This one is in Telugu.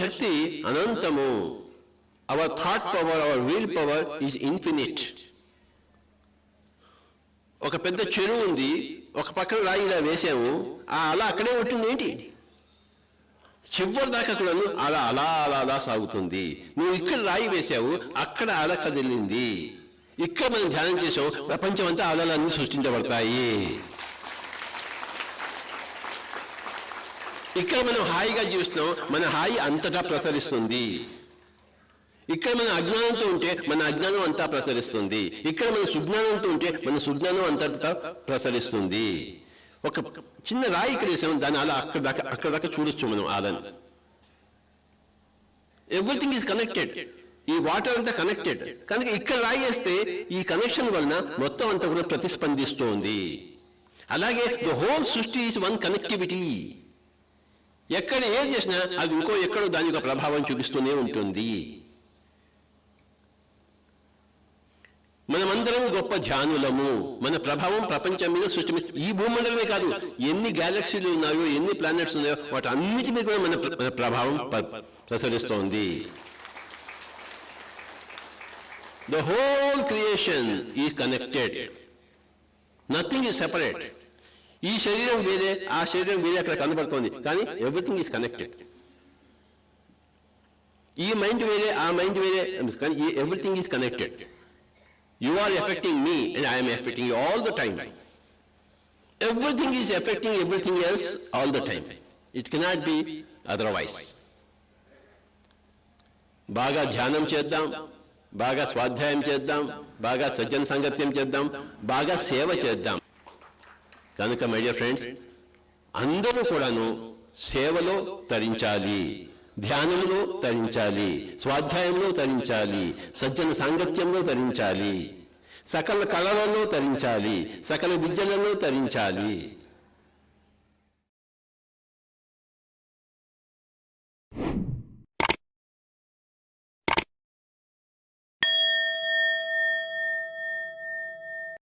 Shakti అనంతము. Our thought power, our will power is infinite. ఒక పెద్ద చెరువు ఉంది, ఒక పక్కన రాయి ఇలా వేసాము, ఆ అలా అక్కడే ఉంటుంది ఏంటి, చివరి దాకా కూడా అలా అలా అలా అలా సాగుతుంది. నువ్వు ఇక్కడ రాయి వేసావు, అక్కడ అల కదిలింది. ఇక్కడ మనం ధ్యానం చేసావు, ప్రపంచం అంతా అలలన్నీ సృష్టించబడతాయి. ఇక్కడ మనం హాయిగా జీవిస్తున్నాం, మన హాయి అంతటా ప్రసరిస్తుంది. ఇక్కడ మన అజ్ఞానంతో ఉంటే మన అజ్ఞానం అంతా ప్రసరిస్తుంది. ఇక్కడ మన సుజ్ఞానంతో ఉంటే మన సుజ్ఞానం అంతటా ప్రసరిస్తుంది. ఒక చిన్న రాయి ఇక్కడ వేసాము, దాని అలా అక్కడ దాకా చూడొచ్చు మనం ఆలని. Everything is connected. ఈ వాటర్ అంతా కనెక్టెడ్. కనుక ఇక్కడ రాయి వేస్తే ఈ కనెక్షన్ వలన మొత్తం అంతా కూడా ప్రతిస్పందిస్తోంది. అలాగే ద హోల్ సృష్టి ఈజ్ వన్ కనెక్టివిటీ. ఎక్కడ ఏం చేసినా అది ఇంకో ఎక్కడో దాని యొక్క ప్రభావం చూపిస్తూనే ఉంటుంది. మనమందరం గొప్ప ధ్యానులము. మన ప్రభావం ప్రపంచం మీద సృష్టి మీద, ఈ భూమండలమే కాదు, ఎన్ని గ్యాలక్సీలు ఉన్నాయో, ఎన్ని ప్లానెట్స్ ఉన్నాయో, వాటి అన్నిటి మీద కూడా మన ప్రభావం ప్రసరిస్తోంది. The whole creation is connected. Nothing is separate. ఈ శరీరం వేరే, ఆ శరీరం వేరే అక్కడ కనబడుతోంది, కానీ ఎవ్రీథింగ్ ఈజ్ కనెక్టెడ్. ఈ మైండ్ వేరే, ఆ మైండ్ వేరే, కానీ everything is connected. You are affecting me and I am affecting you all the time. Everything is affecting everything else all the time. It cannot be otherwise. బాగా ధ్యానం చేద్దాం, బాగా స్వాధ్యాయం చేద్దాం, బాగా సజ్జన సంగత్యం చేద్దాం, బాగా సేవ చేద్దాం. కనుక మై డియర్ ఫ్రెండ్స్, అందరూ కూడాను సేవలో తరించాలి, ధ్యానంలో తరించాలి, స్వాధ్యాయంలో తరించాలి, సజ్జన సాంగత్యంలో తరించాలి, సకల కళలలో తరించాలి, సకల విద్యలలో తరించాలి.